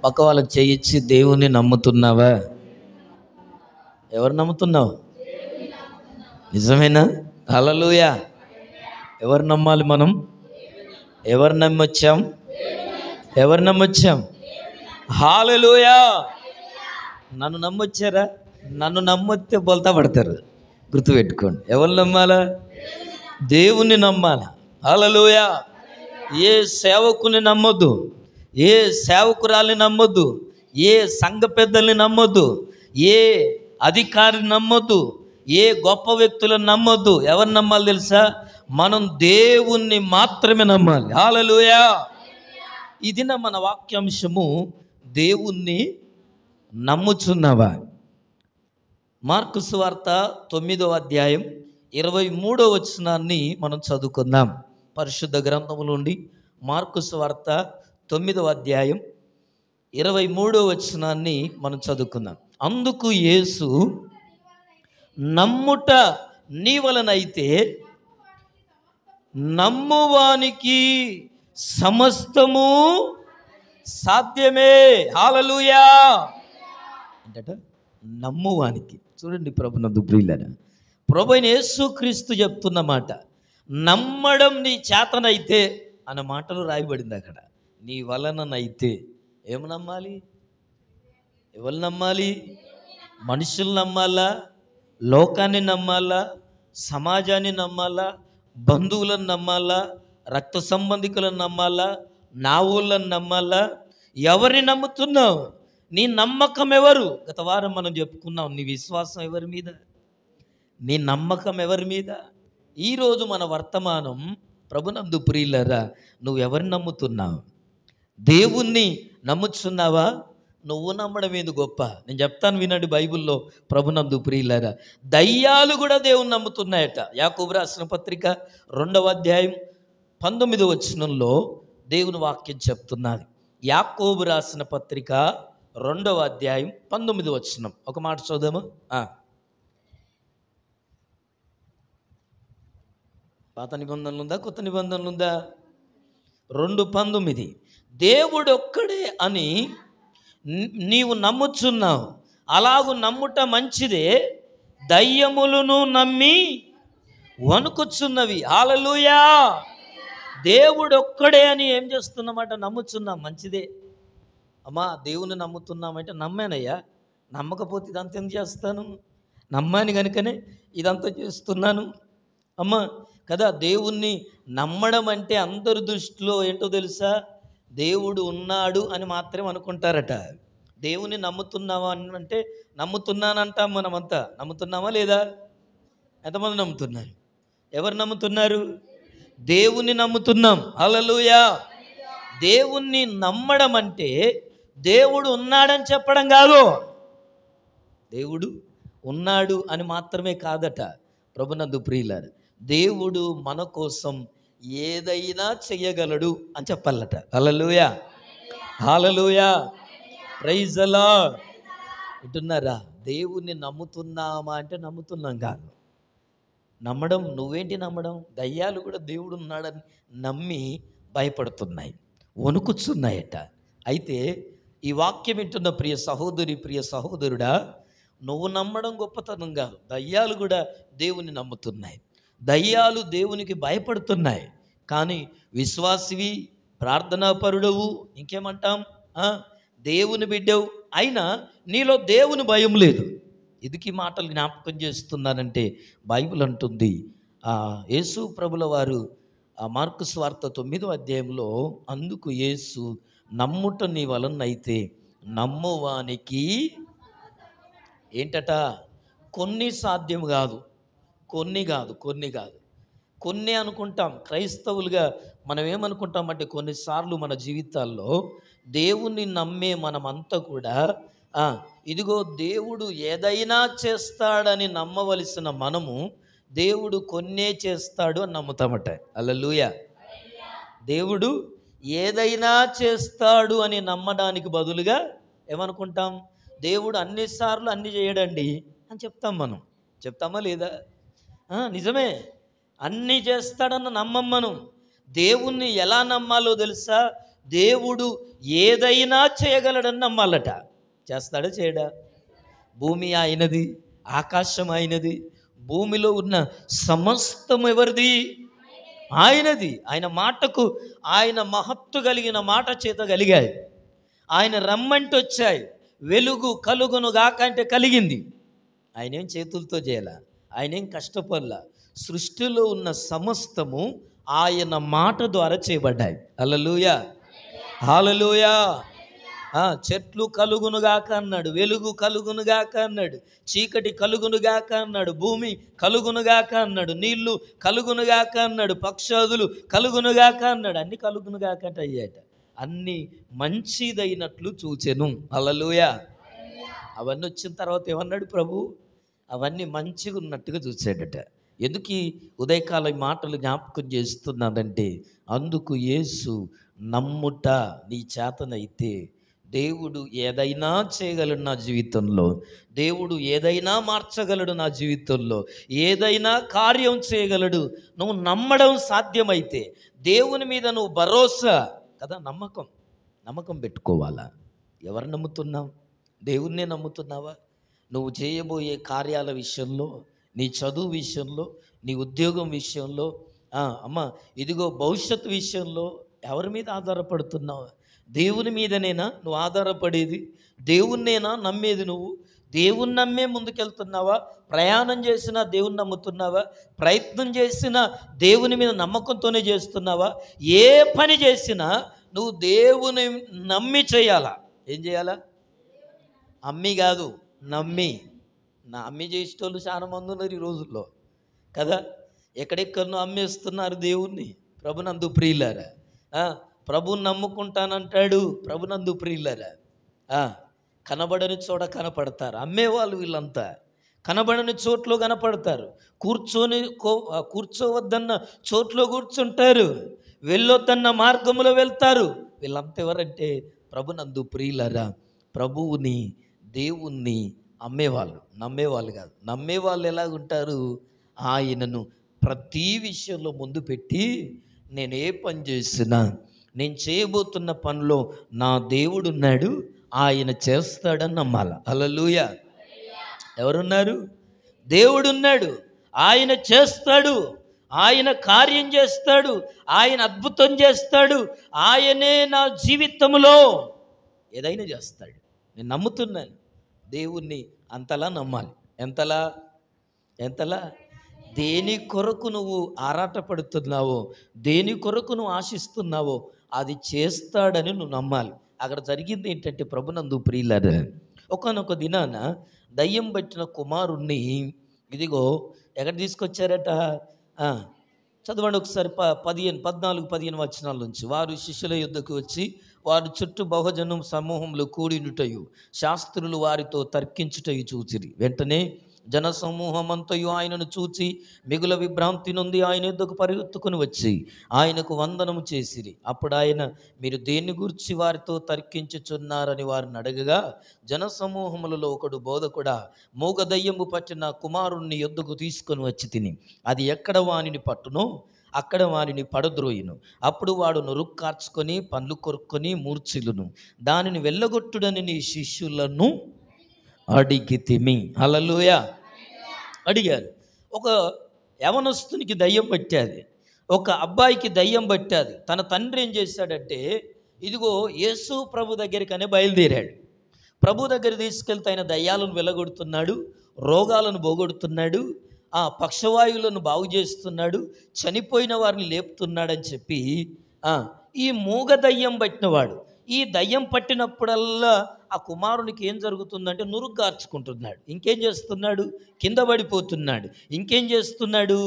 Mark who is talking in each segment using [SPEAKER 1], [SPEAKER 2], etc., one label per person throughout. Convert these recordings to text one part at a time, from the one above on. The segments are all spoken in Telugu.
[SPEAKER 1] పక్క వాళ్ళకి చేయించి దేవుణ్ణి నమ్ముతున్నావా? ఎవరు నమ్ముతున్నావు? నిజమేనా? హల్లెలూయా. ఎవరు నమ్మాలి మనం? ఎవరు నమ్మొచ్చాం? ఎవరు నమ్మొచ్చాం? హల్లెలూయా. నన్ను నమ్మొచ్చారా? నన్ను నమ్మొస్తే బోల్తా పడతారు. గుర్తుపెట్టుకోండి. ఎవరు నమ్మాలా? దేవుణ్ణి నమ్మాలా. హల్లెలూయా. ఏ సేవకుని నమ్మొద్దు, ఏ సేవకురాల్ని నమ్మొద్దు, ఏ సంఘ పెద్దల్ని నమ్మొద్దు, ఏ అధికారిని నమ్మొద్దు, ఏ గొప్ప వ్యక్తులను నమ్మొద్దు. ఎవరు నమ్మాలి తెలుసా? మనం దేవుణ్ణి మాత్రమే నమ్మాలి. హల్లెలూయా. ఇది మన వాక్యాంశము, దేవుణ్ణి నమ్ముచున్నావా? మార్కు సువార్త 9వ అధ్యాయం 23వ వచనాన్ని మనం చదువుకుందాం. పరిశుద్ధ గ్రంథములో నుండి మార్కు సువార్త 9వ అధ్యాయం 23వ వచనాన్ని మనం చదువుకుందాం. అందుకు యేసు, నమ్ముట నీ వలనైతే నమ్మువానికి సమస్తము సాధ్యమే. హల్లెలూయా. అంటట నమ్మువానికి. చూడండి ప్రభునందు ప్రియులారా, ప్రభు అయిన యేసుక్రీస్తు చెప్తున్న మాట, నమ్మడం నీ చేతనైతే అన్న మాటలు రాయబడింది అక్కడ. నీ వలననైతే ఏమి నమ్మాలి? ఎవరు నమ్మాలి? మనుషులు నమ్మాలా? లోకాన్ని నమ్మాలా? సమాజాన్ని నమ్మాలా? బంధువులను నమ్మాలా? రక్త సంబంధికులను నమ్మాలా? నా ఊళ్ళని నమ్మాలా? ఎవరిని నమ్ముతున్నావు? నీ నమ్మకం ఎవరు? గత వారం మనం చెప్పుకున్నాం. నీ విశ్వాసం ఎవరి మీద? నీ నమ్మకం ఎవరి మీద? ఈరోజు మన వర్తమానం, ప్రభునందు ప్రియులారా, నువ్వు ఎవరిని నమ్ముతున్నావు? దేవుణ్ణి నమ్ముచున్నావా? నువ్వు నమ్మడం ఏది గొప్ప? నేను చెప్తాను వినండి. బైబిల్లో ప్రభునందు ప్రియులారా, దయ్యాలు కూడా దేవుణ్ణి నమ్ముతున్నాయట. యాకోబు రాసిన పత్రిక 2వ అధ్యాయం 19వ వచనంలో దేవుని వాక్యం చెప్తున్నది. యాకోబు రాసిన పత్రిక 2వ అధ్యాయం 19వ వచనం. ఒక మాట చదువుదామా? పాత నిబంధనలు ఉందా, కొత్త నిబంధనలు ఉందా? 2:19. దేవుడు ఒక్కడే అని నీవు నమ్ముచున్నావు, అలాగూ నమ్ముట మంచిదే. దయ్యములను నమ్మి వణుకుచున్నవి. హల్లెలూయా. దేవుడు ఒక్కడే అని ఏం చేస్తున్నమాట? నమ్ముచున్నాం. మంచిదే. అమ్మా, దేవుని నమ్ముతున్నామంటే నమ్మానయ్యా, నమ్మకపోతే ఇదంతా ఏం చేస్తాను? నమ్మాను కనుకనే ఇదంతా చేస్తున్నాను అమ్మ కదా. దేవుణ్ణి నమ్మడం అంటే అందరి దృష్టిలో ఏంటో తెలుసా? దేవుడు ఉన్నాడు అని మాత్రమే అనుకుంటారట. దేవుని నమ్ముతున్నావా అంటే నమ్ముతున్నానంటాం. మనమంతా నమ్ముతున్నామా లేదా? ఎంతమంది నమ్ముతున్నారు? ఎవరు నమ్ముతున్నారు? దేవుణ్ణి నమ్ముతున్నాం. హల్లెలూయా. దేవుణ్ణి నమ్మడం అంటే దేవుడు ఉన్నాడని చెప్పడం కాదు. దేవుడు ఉన్నాడు అని మాత్రమే కాదట. ప్రభునందు ప్రియులారా, దేవుడు మన కోసం ఏదైనా చెయ్యగలడు అని చెప్పాలట. Hallelujah. Hallelujah. Praise the Lord. వింటున్నారా? దేవుణ్ణి నమ్ముతున్నామా అంటే నమ్ముతున్నాం కాదు. నమ్మడం, నువ్వేంటి నమ్మడం? దయ్యాలు కూడా దేవుడు ఉన్నాడని నమ్మి భయపడుతున్నాయి, వణుకుతున్నాయట. అయితే ఈ వాక్యం వింటున్న ప్రియ సహోదరి, ప్రియ సహోదరుడా, నువ్వు నమ్మడం గొప్పతనం కాదు. దయ్యాలు కూడా దేవుని నమ్ముతున్నాయి, దయ్యాలు దేవునికి భయపడుతున్నాయి. కానీ విశ్వాసివి, ప్రార్థనాపరుడవు, ఇంకేమంటాం, దేవుని బిడ్డవు అయినా నీలో దేవుని భయం లేదు. ఇదికి మాటలు జ్ఞాపకం చేస్తున్నానంటే బైబిల్ అంటుంది, యేసు ప్రభుల వారు మార్కు సువార్త 9వ అధ్యాయంలో, అందుకు యేసు, నమ్ముట నీ వలనైతే నమ్మువానికి ఏంటట? కొన్ని సాధ్యం కాదు, కొన్ని కాదు. కొన్ని అనుకుంటాం. క్రైస్తవులుగా మనం ఏమనుకుంటామంటే కొన్నిసార్లు మన జీవితాల్లో దేవుణ్ణి నమ్మే మనమంతా కూడా ఇదిగో దేవుడు ఏదైనా చేస్తాడని నమ్మవలసిన మనము దేవుడు కొన్నే చేస్తాడు అని నమ్ముతామట. హల్లెలూయా. దేవుడు ఏదైనా చేస్తాడు అని నమ్మడానికి బదులుగా ఏమనుకుంటాం? దేవుడు అన్నిసార్లు అన్ని చేయడండి అని చెప్తాం. మనం చెప్తామా లేదా? నిజమే, అన్నీ చేస్తాడన్న నమ్మం మనం. దేవుణ్ణి ఎలా నమ్మాలో తెలుసా? దేవుడు ఏదైనా చేయగలడని నమ్మాలట. చేస్తాడా చేయడా? భూమి ఆయనది, ఆకాశం ఆయనది, భూమిలో ఉన్న సమస్తం ఎవరిది? ఆయనది. ఆయన మాటకు, ఆయన మహత్తు కలిగిన మాట చేత కలిగాయి. ఆయన రమ్మంటే వచ్చాయి. వెలుగు కలుగును గాక అంటే కలిగింది. ఆయనేం చేతులతో చేయాల, ఆయనేం కష్టపడలా. సృష్టిలో ఉన్న సమస్తము ఆయన మాట ద్వారా చేయబడ్డాయి. హల్లెలూయా, హల్లెలూయా. చెట్లు కలుగునుగాక అన్నాడు, వెలుగు కలుగునుగాక అన్నాడు, చీకటి కలుగునుగాక అన్నాడు, భూమి కలుగునుగాక అన్నాడు, నీళ్లు కలుగునుగాక అన్నాడు, పక్షాదులు కలుగునుగాక అన్నాడు. అన్ని కలుగునుగాక అంటే అయ్యాట. అన్ని మంచిదైనట్లు చూచెను. హల్లెలూయా. అవన్నీ వచ్చిన తర్వాత ఏమన్నాడు ప్రభు? అవన్నీ మంచిగా ఉన్నట్టుగా చూసాడట. ఎందుకు ఈ ఉదయకాలం మాటలు జ్ఞాపకం చేస్తున్నానంటే, అందుకు యేసు నమ్ముట నీ చేతనైతే దేవుడు ఏదైనా చేయగలడు నా జీవితంలో, దేవుడు ఏదైనా మార్చగలడు నా జీవితంలో, ఏదైనా కార్యం చేయగలడు. నువ్వు నమ్మడం సాధ్యమైతే, దేవుని మీద నువ్వు భరోసా కదా, నమ్మకం పెట్టుకోవాలా. ఎవరు నమ్ముతున్నావు? దేవుణ్ణే నమ్ముతున్నావా? నువ్వు చేయబోయే కార్యాల విషయంలో, నీ చదువు విషయంలో, నీ ఉద్యోగం విషయంలో, అమ్మ ఇదిగో భవిష్యత్తు విషయంలో ఎవరి మీద ఆధారపడుతున్నావు? దేవుని మీదనేనా నువ్వు ఆధారపడేది? దేవుణ్ణేనా నమ్మేది? నువ్వు దేవుణ్ణి నమ్మే ముందుకెళ్తున్నావా? ప్రయాణం చేసినా దేవుణ్ణి నమ్ముతున్నావా? ప్రయత్నం చేసినా దేవుని మీద నమ్మకంతోనే చేస్తున్నావా? ఏ పని చేసినా నువ్వు దేవుని నమ్మి చేయాలా. ఏం చేయాలా? అమ్మి కాదు, నమ్మి. అమ్మి చేసేటోళ్ళు చాలా మంది ఉన్నారు ఈ రోజుల్లో కదా. ఎక్కడెక్కడో అమ్మేస్తున్నారు దేవుణ్ణి. ప్రభునందు ప్రియులారా, ప్రభుని నమ్ముకుంటానంటాడు. ప్రభునందు ప్రియులారా, కనబడని చోట కనపడతారు అమ్మేవాళ్ళు. వీళ్ళంతా కనబడని చోట్లో కనపడతారు. కూర్చోవద్దన్న చోట్లో కూర్చుంటారు, వెళ్ళొద్దన్న మార్గంలో వెళ్తారు. వీళ్ళంతా ఎవరంటే ప్రభునందు ప్రియులారా, ప్రభువుని, దేవుణ్ణి అమ్మేవాళ్ళు, నమ్మేవాళ్ళు కాదు. నమ్మేవాళ్ళు ఎలాగుంటారు? ఆయనను ప్రతి విషయంలో ముందు పెట్టి, నేను ఏ పని చేసినా, నేను చేయబోతున్న పనిలో నా దేవుడున్నాడు, ఆయన చేస్తాడని నమ్మాల. హల్లెలూయా. ఎవరున్నారు? దేవుడున్నాడు, ఆయన చేస్తాడు, ఆయన కార్యం చేస్తాడు, ఆయన అద్భుతం చేస్తాడు, ఆయనే నా జీవితంలో ఏదైనా చేస్తాడు. నేను నమ్ముతున్నాను. దేవుణ్ణి అంతలా నమ్మాలి. ఎంతలా దేని కొరకు నువ్వు ఆరాటపడుతున్నావో, దేని కొరకు నువ్వు ఆశిస్తున్నావో అది చేస్తాడని నువ్వు నమ్మాలి. అక్కడ జరిగింది ఏంటంటే, ప్రభునందు ప్రియులారా, ఒకానొక దినాన దయ్యం పట్టిన కుమారుణ్ణి ఇదిగో ఎక్కడ తీసుకొచ్చారట? చదవండి ఒకసారి. 14-15 వచనాల నుంచి. వారు శిష్యుల యొద్దకు వచ్చి, వారి చుట్టూ బహుజనం సమూహంలో కూడినుటయు, శాస్త్రులు వారితో తర్కించుటయు చూచిరి. వెంటనే జనసమూహమంతయు ఆయనను చూచి మిగుల విభ్రాంతి నుండి ఆయన యొద్దకు పరిగెత్తుకుని వచ్చి ఆయనకు వందనము చేసిరి. అప్పుడు ఆయన, మీరు దేన్ని గూర్చి వారితో తర్కించుచున్నారని వారిని అడగగా, జనసమూహములలో ఒకడు, బోధకుడా, మూగదయ్యము పట్టిన కుమారుణ్ణి యొద్దకు తీసుకొని వచ్చి తిని, అది ఎక్కడ వానిని పట్టునో అక్కడ వారిని పడద్రోయును. అప్పుడు వాడు నురుక్కార్చుకొని పండ్లు కొరుక్కొని మూర్ఛిల్లును. దానిని వెళ్ళగొట్టుడని నీ శిష్యులను అడిగితిమి. హల్లెలూయా. అడిగారు. ఒక యవనస్తునికి దయ్యం పట్టాది, ఒక అబ్బాయికి దయ్యం పట్టాది. తన తండ్రి ఏం చేశాడంటే, ఇదిగో యేసు ప్రభు దగ్గరికనే బయలుదేరాడు. ప్రభు దగ్గర తీసుకెళ్తే ఆయన దయ్యాలను వెళ్ళగొడుతున్నాడు, రోగాలను పోగొడుతున్నాడు, పక్షవాయువులను బాగు చేస్తున్నాడు, చనిపోయిన వారిని లేపుతున్నాడని చెప్పి ఈ మూగ దయ్యం పట్టినవాడు, ఈ దయ్యం పట్టినప్పుడల్లా ఆ కుమారునికి ఏం జరుగుతుందంటే నురుగ్గార్చుకుంటున్నాడు. ఇంకేం చేస్తున్నాడు? కింద పడిపోతున్నాడు. ఇంకేం చేస్తున్నాడు?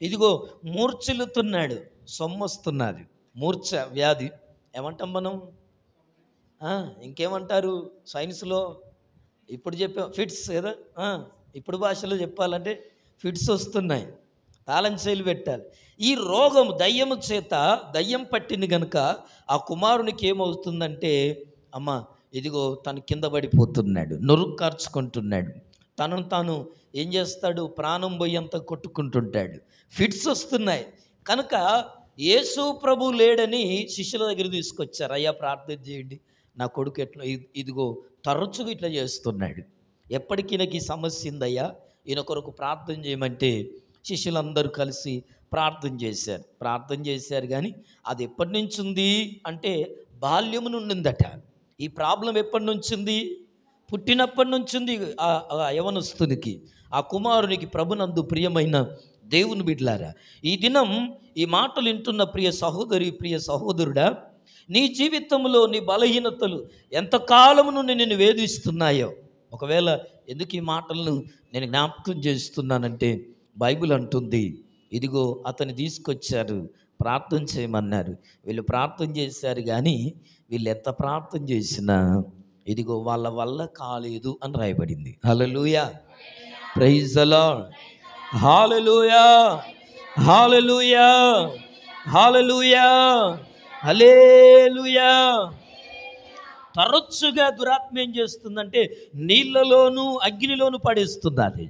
[SPEAKER 1] ఇదిగో మూర్ఛిల్లుతున్నాడు, సొమ్మొస్తున్నది. మూర్ఛ వ్యాధి ఏమంటాం మనం? ఇంకేమంటారు సైన్స్లో? ఇప్పుడు చెప్పాం ఫిట్స్ కదా. ఇప్పుడు భాషలో చెప్పాలంటే ఫిట్స్ వస్తున్నాయి, తాళం చేలు పెట్టాలి. ఈ రోగం దయ్యము చేత, దయ్యం పట్టింది కనుక ఆ కుమారునికి ఏమవుతుందంటే, అమ్మ ఇదిగో తను కింద పడిపోతున్నాడు, నొరుగు కార్చుకుంటున్నాడు, తనను తాను ఏం చేస్తాడు? ప్రాణం పోయేంత కొట్టుకుంటుంటాడు, ఫిట్స్ వస్తున్నాయి. కనుక యేసు ప్రభు లేడని శిష్యుల దగ్గర తీసుకొచ్చారు. అయ్యా ప్రార్థన చేయండి, నా కొడుకు ఎట్లా ఇదిగో తరచుగా ఇట్లా చేస్తున్నాడు, ఎప్పటికీ నాకు ఈ సమస్య ఉందయ్యా, ఈయన కొరకు ప్రార్థన చేయమంటే శిష్యులందరూ కలిసి ప్రార్థన చేశారు. కానీ అది ఎప్పటి నుంచి ఉంది అంటే బాల్యము నుండి ఉందట. ఈ ప్రాబ్లం ఎప్పటి నుంచి ఉంది? పుట్టినప్పటి నుంచి ఉంది. ఆ యవనస్తునికి, ఆ కుమారునికి ప్రభునందు ప్రియమైన దేవుని బిడ్డలారా, ఈ దినం ఈ మాటలు వింటున్న ప్రియ సహోదరి, ప్రియ సహోదరుడా, నీ జీవితంలో నీ బలహీనతలు ఎంతకాలము నుండి నిన్ను వేధిస్తున్నాయో, ఒకవేళ ఎందుకు ఈ మాటలను నేను జ్ఞాపకం చేస్తున్నానంటే బైబిల్ అంటుంది, ఇదిగో అతన్ని తీసుకొచ్చారు, ప్రార్థన చేయమన్నారు, వీళ్ళు ప్రార్థన చేశారు. కానీ వీళ్ళు ఎంత ప్రార్థన చేసినా ఇదిగో వాళ్ళ వల్ల కాలేదు అని రాయబడింది. హల్లెలూయా, ప్రైజ్ ది లార్డ్, హల్లెలూయా, హల్లెలూయా, హల్లెలూయా, హల్లెలూయా. తరచుగా దురాత్మ ఏం చేస్తుందంటే నీళ్ళలోనూ అగ్నిలోనూ పడేస్తుంది. అది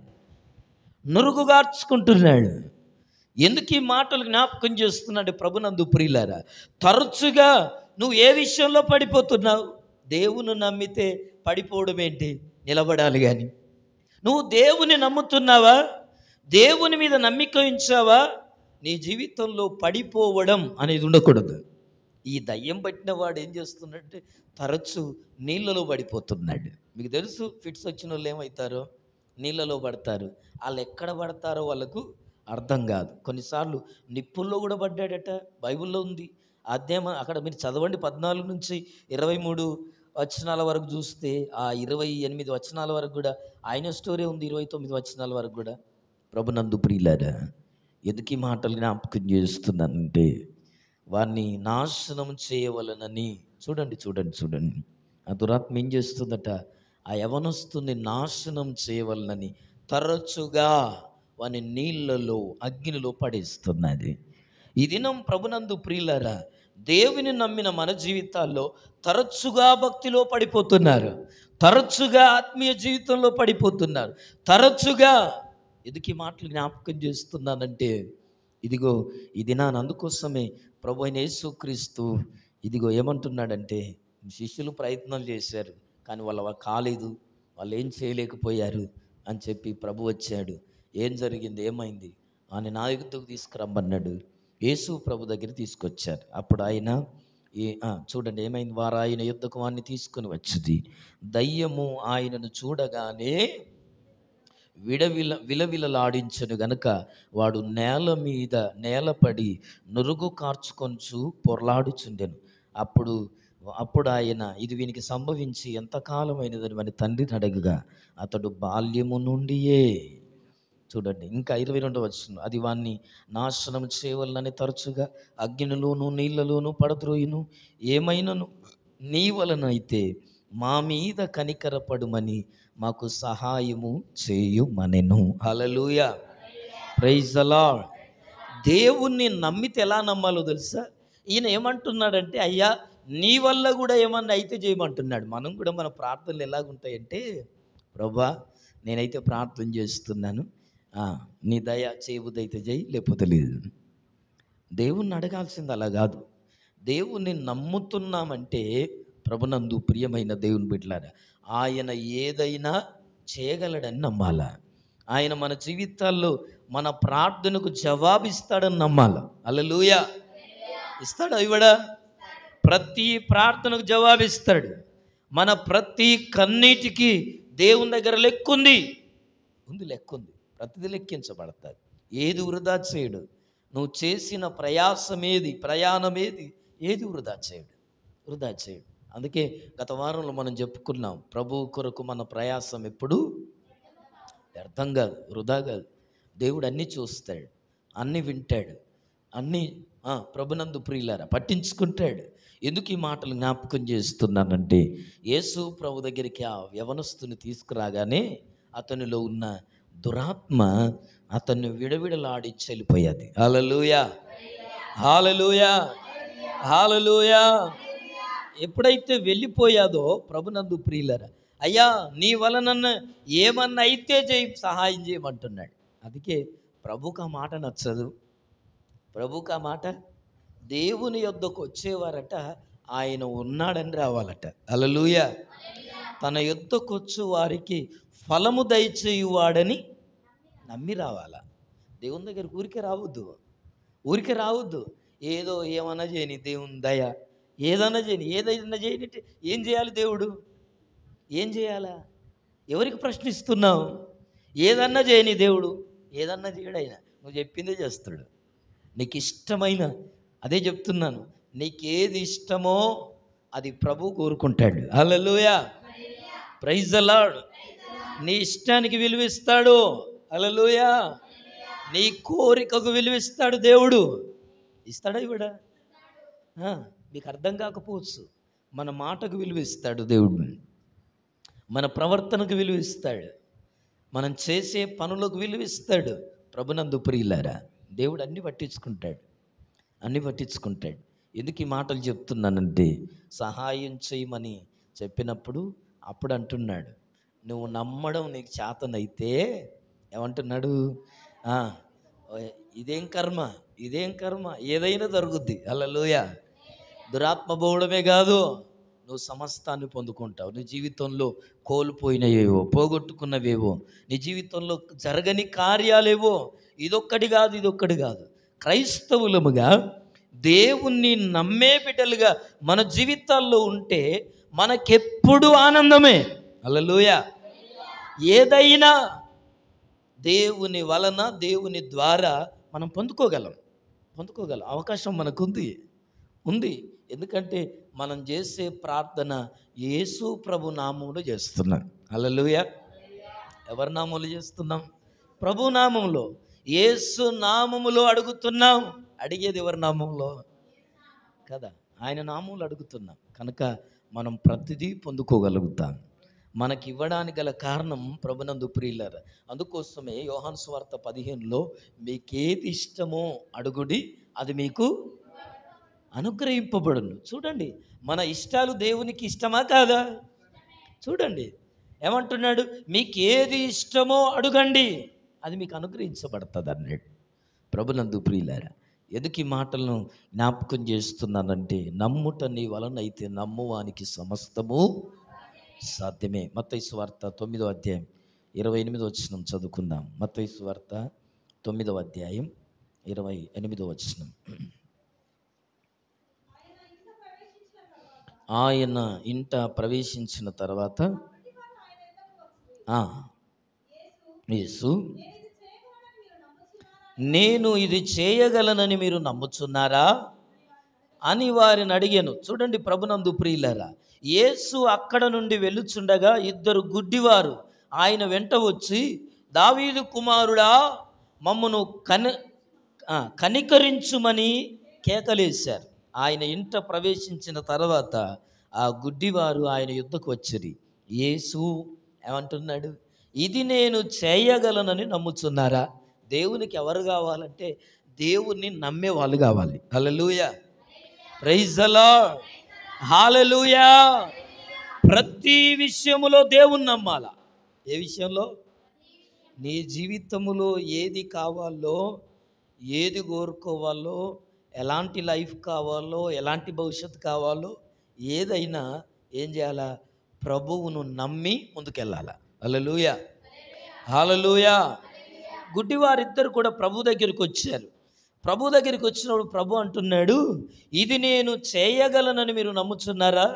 [SPEAKER 1] నురుగుగార్చుకుంటున్నాడు. ఎందుకు ఈ మాటలు జ్ఞాపకం చేస్తున్నాడు ప్రభునందు ప్రియులారా? తరచుగా నువ్వు ఏ విషయంలో పడిపోతున్నావు? దేవుని నమ్మితే పడిపోవడం ఏంటి? నిలబడాలి. కానీ నువ్వు దేవుని నమ్ముతున్నావా? దేవుని మీద నమ్మిక ఉంచావా? నీ జీవితంలో పడిపోవడం అనేది ఉండకూడదు. ఈ దయ్యం పట్టిన వాడు ఏం చేస్తున్నాడంటే తరచు నీళ్ళలో పడిపోతున్నాడు. మీకు తెలుసు, ఫిట్స్ వచ్చిన వాళ్ళు ఏమవుతారో నీళ్ళలో పడతారు. వాళ్ళు ఎక్కడ పడతారో వాళ్ళకు అర్థం కాదు. కొన్నిసార్లు నిప్పుల్లో కూడా పడ్డాడట, బైబిల్లో ఉంది. అధ్యాయం అక్కడ మీరు చదవండి, 14 నుంచి 23 వచనాల వరకు చూస్తే ఆ 28 వచనాల వరకు కూడా ఆయన స్టోరీ ఉంది. 29 వచనాల వరకు కూడా. ప్రభునందు ప్రియులారా, ఎందుకు ఈ మాటలు జ్ఞాపకం చేస్తున్నానంటే వారిని నాశనం చేయవలనని. చూడండి ఆ దురాత్మ ఏం చేస్తుందట? ఆ యవనస్తుని నాశనం చేయవలనని తరచుగా వాని నీళ్ళలో అగ్నిలో పడేస్తున్నది. ఈ దినం ప్రభునందు ప్రియులారా, దేవుని నమ్మిన మన జీవితాల్లో తరచుగా భక్తిలో పడిపోతున్నారు, తరచుగా ఆత్మీయ జీవితంలో పడిపోతున్నారు, తరచుగా. ఎందుకు ఈ మాటలు జ్ఞాపకం చేస్తున్నానంటే ఇదిగో ఈ దినాన్ని అందుకోసమే ప్రభు అయిన యేసుక్రీస్తు ఇదిగో ఏమంటున్నాడంటే, శిష్యులు ప్రయత్నాలు చేశారు కానీ వాళ్ళ కాలేదు, వాళ్ళు ఏం చేయలేకపోయారు అని చెప్పి ప్రభు వచ్చాడు. ఏం జరిగింది, ఏమైంది అని నా దగ్గరకు తీసుకురమ్మన్నాడు. యేసు ప్రభు దగ్గర తీసుకొచ్చారు. అప్పుడు ఆయన చూడండి ఏమైంది, వారు ఆయన యుద్ధకు వాడిని తీసుకుని వచ్చింది. దయ్యము ఆయనను చూడగానే విలవిలలాడించను గనుక వాడు నేల మీద నేలపడి నురుగు కార్చుకొంచు పొర్లాడుచుండెను. అప్పుడు ఆయన ఇది వీనికి సంభవించి ఎంతకాలమైనదని మన తండ్రిని అడగగా అతడు బాల్యము నుండియే. చూడండి ఇంకా 22 వచనం, అది వాణ్ణి నాశనం చేయవలనని తరచుగా అగ్నిలోను నీళ్ళలోను పడద్రోయును. ఏమైనను నీ వలనైతే మా మీద కనికరపడుమని మాకు సహాయము చేయుమనెను. హల్లెలూయా, ప్రైజ్ ది లార్డ్. దేవుణ్ణి నమ్మితే ఎలా నమ్మాలో తెలుసా? ఈయన ఏమంటున్నాడంటే, అయ్యా నీ వల్ల కూడా ఏమన్నా అయితే చేయమంటున్నాడు. మనం కూడా మన ప్రార్థనలు ఎలాగుంటాయంటే, ప్రభా నేనైతే ప్రార్థన చేస్తున్నాను, నీ దయ చేయబుద్దైతే చేయి, లేకపోతే లేదు. దేవుణ్ణి అడగాల్సింది అలా కాదు. దేవుణ్ణి నమ్ముతున్నామంటే ప్రభునందు ప్రియమైన దేవుని బిడ్డలారా, ఆయన ఏదైనా చేయగలడని నమ్మాలా. ఆయన మన జీవితాల్లో మన ప్రార్థనకు జవాబిస్తాడని నమ్మాలి. హల్లెలూయా. ఇస్తాడా ఇవ్వడా? ప్రతి ప్రార్థనకు జవాబిస్తాడు. మన ప్రతి కన్నీటికి దేవుని దగ్గర లెక్కుంది, లెక్కుంది. ప్రతిదీ లెక్కించబడతాది. ఏది వృధా చేయడు. నువ్వు చేసిన ప్రయాణమేది ఏది వృధా చేయడు. అందుకే గత వారంలో మనం చెప్పుకున్నాం, ప్రభు కొరకు మన ప్రయాసం ఎప్పుడు వ్యర్థం కాదు, వృధా కాదు. దేవుడు అన్నీ చూస్తాడు, అన్నీ వింటాడు, అన్నీ ప్రభునందు ప్రియులారా పట్టించుకుంటాడు. ఎందుకు ఈ మాటలు జ్ఞాపకం చేస్తున్నానంటే, యేసు ప్రభు దగ్గరికి ఆ యవనస్తుని తీసుకురాగానే అతనిలో ఉన్న దురాత్మ అతన్ని విడవిడలాడి చెల్లిపోయాది. హల్లెలూయా, హల్లెలూయా, హల్లెలూయా. ఎప్పుడైతే వెళ్ళిపోయాదో ప్రభునందు ప్రియులారా, అయ్యా నీ వలన ఏమన్నా అయితే సహాయం చేయమంటున్నాడు. అందుకే ప్రభుకు ఆ మాట నచ్చదు. ప్రభుకు ఆ మాట దేవుని యొద్దకు వచ్చేవారట ఆయన ఉన్నాడని రావాలట. హల్లెలూయా. తన యొద్దకు వచ్చు వారికి ఫలము దయచేయువాడని నమ్మి రావాలా. దేవుని దగ్గరికి ఊరికే రావద్దు, ఊరికే రావద్దు. ఏదో ఏమన్నా చేయని దేవుని దయ, ఏదన్నా చేయని, ఏదైనా చేయని. ఏం చేయాలి దేవుడు? ఏం చేయాలా? ఎవరికి ప్రశ్నిస్తున్నావు? ఏదన్నా చేయని దేవుడు ఏదన్నా చేయడు. ఆయన నువ్వు చెప్పిందే చేస్తాడు. నీకు ఇష్టమైన, అదే చెప్తున్నాను, నీకేది ఇష్టమో అది ప్రభు కోరుకుంటాడు. హల్లెలూయా, ప్రైజ్ ది లార్డ్. నీ ఇష్టానికి విలువిస్తాడు. హల్లెలూయా. నీ కోరికకు విలువిస్తాడు దేవుడు. ఇస్తాడా ఇవ్వడా? మీకు అర్థం కాకపోవచ్చు. మన మాటకు విలువిస్తాడు దేవుడు, మన ప్రవర్తనకు విలువిస్తాడు, మనం చేసే పనులకు విలువిస్తాడు. ప్రభునందు ప్రియులారా, దేవుడు అన్నీ పట్టించుకుంటాడు, అన్నీ పట్టించుకుంటాడు. ఎందుకు ఈ మాటలు చెప్తున్నానంటే, సహాయం చేయమని చెప్పినప్పుడు అప్పుడు అంటున్నాడు, నువ్వు నమ్మడం నీకు చేతనైతే ఏమంటున్నాడు? ఇదేం కర్మ, ఇదేం కర్మ, ఏదైనా జరుగుద్ది. హల్లెలూయా. దురాత్మ పోవడమే కాదు, నువ్వు సమస్తాన్ని పొందుకుంటావు. నీ జీవితంలో కోల్పోయినవేవో, పోగొట్టుకున్నవేవో, నీ జీవితంలో జరగని కార్యాలేవో, ఇదొక్కటి కాదు, ఇదొక్కటి కాదు. క్రైస్తవులముగా దేవుణ్ణి నమ్మే బిడ్డలుగా మన జీవితాల్లో ఉంటే మనకెప్పుడు ఆనందమే. హల్లెలూయా. ఏదైనా దేవుని వలన, దేవుని ద్వారా మనం పొందుకోగలం. అవకాశం మనకుంది, ఉంది. ఎందుకంటే మనం చేసే ప్రార్థన యేసు ప్రభు నామములో చేస్తున్నాం. హల్లెలూయా. ఎవరి నామములో చేస్తున్నాం? ప్రభు నామములో, యేసు నామములో అడుగుతున్నాం. అడిగేది ఎవరి నామంలో కదా? ఆయన నామంలో అడుగుతున్నాం కనుక మనం ప్రతిదీ పొందుకోగలుగుతాం. మనకి ఇవ్వడానికి గల కారణం ప్రభునందు ప్రియులారా. అందుకోసమే యోహాను సువార్త 15లో మీకేది ఇష్టమో అడుగుడి, అది మీకు అనుగ్రహింపబడును. చూడండి, మన ఇష్టాలు దేవునికి ఇష్టమా కాదా? చూడండి ఏమంటున్నాడు, మీకు ఏది ఇష్టమో అడుగండి, అది మీకు అనుగ్రహించబడుతుంది అన్నాడు. ప్రభునందు ప్రియులారా, ఎందుకు ఈ మాటలను జ్ఞాపకం చేస్తున్నానంటే, నమ్ముట నీ వలన అయితే నమ్మువానికి సమస్తము సాధ్యమే. మత్తయి సువార్త 9వ అధ్యాయం 28వ వచనం చదువుకుందాం. మత్తయి సువార్త 9వ అధ్యాయం 28వ వచనం. ఆయన ఇంట ప్రవేశించిన తర్వాత యేసు, నేను ఇది చేయగలనని మీరు నమ్ముచున్నారా అని వారిని అడిగాను. చూడండి ప్రభునందు ప్రియులారా, యేసు అక్కడ నుండి వెళ్ళుచుండగా ఇద్దరు గుడ్డివారు ఆయన వెంట వచ్చి, దావీదు కుమారుడా మమ్మను కనికరించుమని కేకలేశారు. ఆయన ఇంట ప్రవేశించిన తర్వాత ఆ గుడ్డివారు ఆయన యుద్ధకు వచ్చిరి. యేసు ఏమంటున్నాడు? ఇది నేను చేయగలనని నమ్ముచున్నారా? దేవునికి ఎవరు కావాలంటే దేవుణ్ణి నమ్మే వాళ్ళు కావాలి. హల్లెలూయా, ప్రైజ్ ది లార్డ్, హల్లెలూయా. ప్రతి విషయములో దేవుణ్ణి నమ్మాలా. ఏ విషయంలో? నీ జీవితములో ఏది కావాలో, ఏది కోరుకోవాలో, ఎలాంటి లైఫ్ కావాలో, ఎలాంటి భవిష్యత్తు కావాలో, ఏదైనా ఏం చేయాలా? ప్రభువును నమ్మి ముందుకెళ్ళాలా. హల్లెలూయా, హల్లెలూయా. గుడ్డివారిద్దరు కూడా ప్రభు దగ్గరికి వచ్చారు. ప్రభు దగ్గరికి వచ్చినప్పుడు ప్రభు అంటున్నాడు, ఇది నేను చేయగలనని మీరు నమ్ముచున్నారా?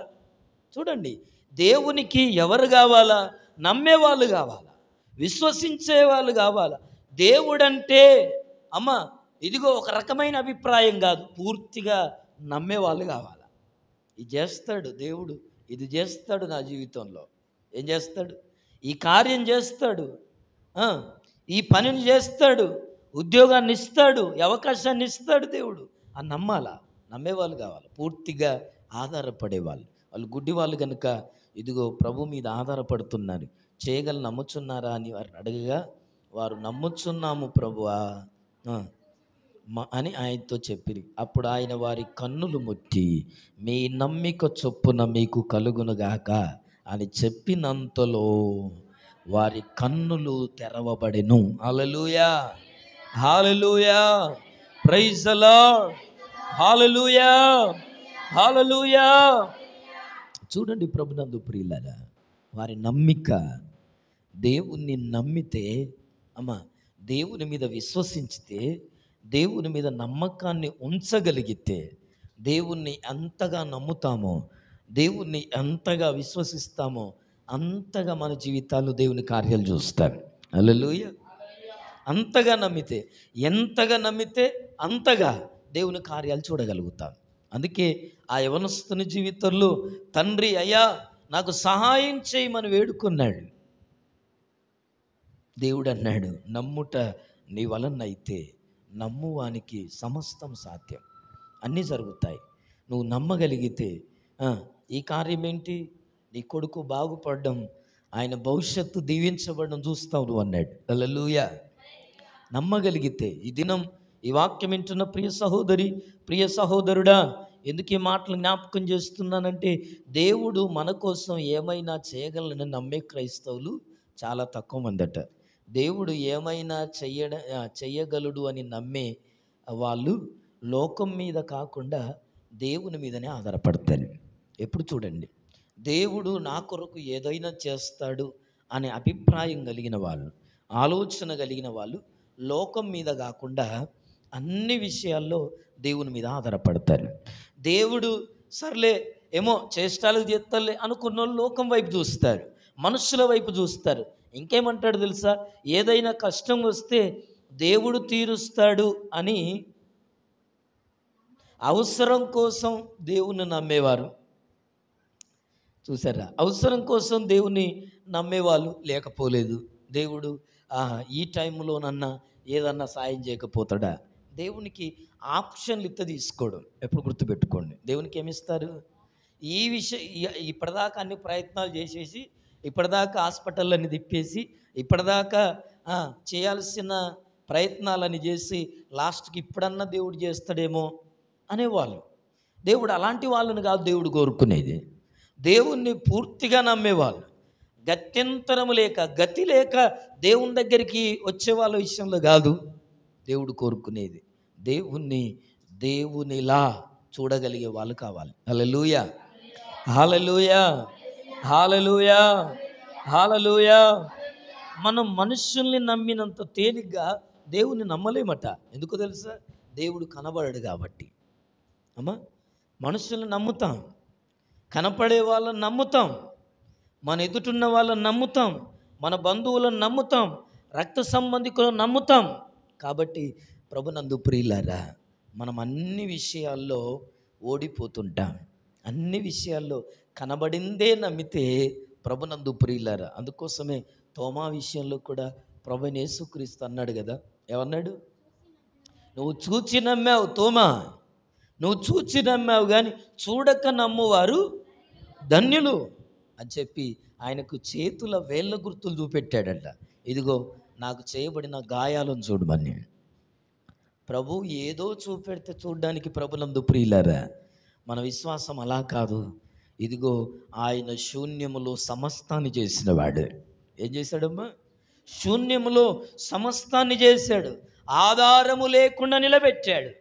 [SPEAKER 1] చూడండి, దేవునికి ఎవరు కావాలా? నమ్మేవాళ్ళు కావాలా, విశ్వసించే వాళ్ళు కావాలా. దేవుడంటే అమ్మ ఇదిగో ఒక రకమైన అభిప్రాయం కాదు, పూర్తిగా నమ్మేవాళ్ళు కావాలా. ఇది చేస్తాడు దేవుడు, ఇది చేస్తాడు నా జీవితంలో, ఏం చేస్తాడు? ఈ కార్యం చేస్తాడు, ఈ పనిని చేస్తాడు, ఉద్యోగాన్ని ఇస్తాడు, అవకాశాన్ని ఇస్తాడు దేవుడు అని నమ్మాలా. నమ్మేవాళ్ళు కావాలి, పూర్తిగా ఆధారపడేవాళ్ళు. వాళ్ళు గుడ్డి వాళ్ళు కనుక ఇదిగో ప్రభు మీద ఆధారపడుతున్నారు. చేయగల నమ్ముచున్నారా అని వారిని అడగగా వారు నమ్ముచున్నాము ప్రభువా అని ఆయనతో చెప్పిరి. అప్పుడు ఆయన వారి కన్నులు ముట్టి, మీ నమ్మిక చొప్పున మీకు కలుగునుగాక అని చెప్పినంతలో వారి కన్నులు తెరవబడెను. హల్లెలూయా, హల్లెలూయా, ప్రైజ్ ది లార్డ్, హల్లెలూయా, హల్లెలూయా. చూడండి ప్రభునందు ప్రియులారా, వారి నమ్మిక దేవుణ్ణి నమ్మితే, అమ్మ దేవుని మీద విశ్వసించితే, దేవుని మీద నమ్మకాన్ని ఉంచగలిగితే, దేవుణ్ణి ఎంతగా నమ్ముతామో, దేవుణ్ణి ఎంతగా విశ్వసిస్తామో అంతగా మన జీవితాల్లో దేవుని కార్యాలు చూస్తాం. హల్లెలూయా. అంతగా నమ్మితే, ఎంతగా నమ్మితే అంతగా దేవుని కార్యాలు చూడగలుగుతాం. అందుకే ఆ యవనస్తుని జీవితంలో తండ్రి అయ్యా నాకు సహాయం చేయమని వేడుకున్నాడు. దేవుడు అన్నాడు, నమ్ముట నీ వలనైతే నమ్మువానికి సమస్తం సాధ్యం. అన్నీ జరుగుతాయి. నువ్వు నమ్మగలిగితే ఈ కార్యం ఏంటి? నీ కొడుకు బాగుపడడం, ఆయన భవిష్యత్తు దీవించబడడం చూస్తావు నువ్వు అన్నాడు. హల్లెలూయా. నమ్మగలిగితే ఈ దినం ఈ వాక్యం వింటున్న ప్రియ సహోదరి, ప్రియ సహోదరుడా, ఎందుకు ఈ మాటలు జ్ఞాపకం చేస్తున్నానంటే, దేవుడు మన కోసం ఏమైనా చేయగలని నమ్మే క్రైస్తవులు చాలా తక్కువ మందట. దేవుడు ఏమైనా చెయ్యగలడు అని నమ్మే వాళ్ళు లోకం మీద కాకుండా దేవుని మీదనే ఆధారపడతారు. ఎప్పుడు చూడండి, దేవుడు నా కొరకు ఏదైనా చేస్తాడు అనే అభిప్రాయం కలిగిన వాళ్ళు, ఆలోచన కలిగిన వాళ్ళు లోకం మీద కాకుండా అన్ని విషయాల్లో దేవుని మీద ఆధారపడతారు. దేవుడు సర్లే ఏమో చేష్టాలకు చేస్తాలే అనుకున్న వాళ్ళు లోకం వైపు చూస్తారు, మనుషుల వైపు చూస్తారు. ఇంకేమంటాడు తెలుసా? ఏదైనా కష్టం వస్తే దేవుడు తీరుస్తాడు అని అవసరం కోసం దేవుణ్ణి నమ్మేవారు చూసారా? అవసరం కోసం దేవుని నమ్మేవాళ్ళు లేకపోలేదు. దేవుడు ఈ టైంలోనన్నా ఏదన్నా సాయం చేయకపోతాడా? దేవునికి ఆప్షన్లు ఇత్త తీసుకోవడం ఎప్పుడు గుర్తుపెట్టుకోండి. దేవునికి ఏమిస్తారు? ఈ విషయం ఇప్పటిదాకా అన్ని ప్రయత్నాలు చేసేసి, ఇప్పటిదాకా హాస్పిటళ్ళని తిప్పేసి, ఇప్పటిదాకా చేయాల్సిన ప్రయత్నాలని చేసి లాస్ట్కి ఇప్పుడన్నా దేవుడు చేస్తాడేమో అనేవాళ్ళు. దేవుడు అలాంటి వాళ్ళని కాదు దేవుడు కోరుకునేది. దేవుణ్ణి పూర్తిగా నమ్మేవాళ్ళు, గత్యంతరము లేక, గతి లేక దేవుని దగ్గరికి వచ్చే వాళ్ళ విషయంలో కాదు దేవుడు కోరుకునేది. దేవుణ్ణి దేవునిలా చూడగలిగే వాళ్ళు కావాలి. హల్లెలూయా, హల్లెలూయా, హల్లెలూయా, హల్లెలూయా. మనం మనుషుల్ని నమ్మినంత తేలిగ్గా దేవుణ్ణి నమ్మలేమట. ఎందుకో తెలుసా? దేవుడు కనబడడు కాబట్టి. అమ్మా, మనుషుల్ని నమ్ముతాం, కనపడే వాళ్ళని నమ్ముతాం, మన ఎదుటున్న వాళ్ళని నమ్ముతాం, మన బంధువులను నమ్ముతాం, రక్త సంబంధికులను నమ్ముతాం. కాబట్టి ప్రభునందు ప్రియులారా, మనం అన్ని విషయాల్లో ఓడిపోతుంటాం. అన్ని విషయాల్లో కనబడిందే నమ్మితే ప్రభునందు ప్రియులారా. అందుకోసమే తోమా విషయంలో కూడా ప్రభువైన యేసుక్రీస్తు అన్నాడు కదా, ఏమన్నాడు? నువ్వు చూచి నమ్మావు తోమా, నువ్వు చూచి నమ్మావు, కానీ చూడక నమ్మువారు ధన్యులు అని చెప్పి ఆయనకు చేతుల వేళ్ళ గుర్తులు చూపెట్టాడట. ఇదిగో నాకు చేయబడిన గాయాలను చూడమని. ప్రభు ఏదో చూపెడితే చూడడానికి ప్రభునందు ప్రియులారా, మన విశ్వాసం అలా కాదు. ఇదిగో ఆయన శూన్యములో సమస్తాన్ని చేసినవాడు. ఏం చేశాడమ్మా? శూన్యములో సమస్తాన్ని చేశాడు, ఆధారము లేకుండా నిలబెట్టాడు.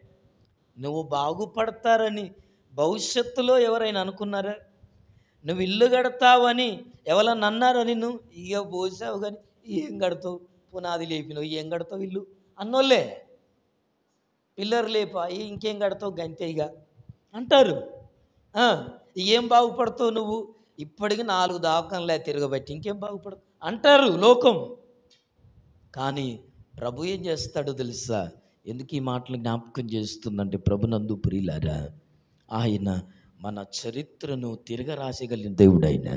[SPEAKER 1] నువ్వు బాగుపడతారని భవిష్యత్తులో ఎవరైనా అనుకున్నారా? నువ్వు ఇల్లు కడతావని ఎవరన్నా అన్నారని? నువ్వు ఇక పోసావు కానీ ఏం కడతావు, పునాది లేపినావు, ఏం కడతావు ఇల్లు అన్నోళ్ళే. పిల్లర్ లేపా, ఇంకేం కడతావు గంతేగా అంటారు. ఏం బాగుపడతావు నువ్వు, ఇప్పటికి 4 దావకాన్లే తిరగబట్టి ఇంకేం బాగుపడతావు అంటారు లోకం. కానీ ప్రభు ఏం చేస్తాడో తెలుసా? ఎందుకు ఈ మాటలు జ్ఞాపకం చేస్తుందంటే, ప్రభునందు ప్రియులారా, ఆయన మన చరిత్రను తిరగరాసగలిగిన దేవుడైన,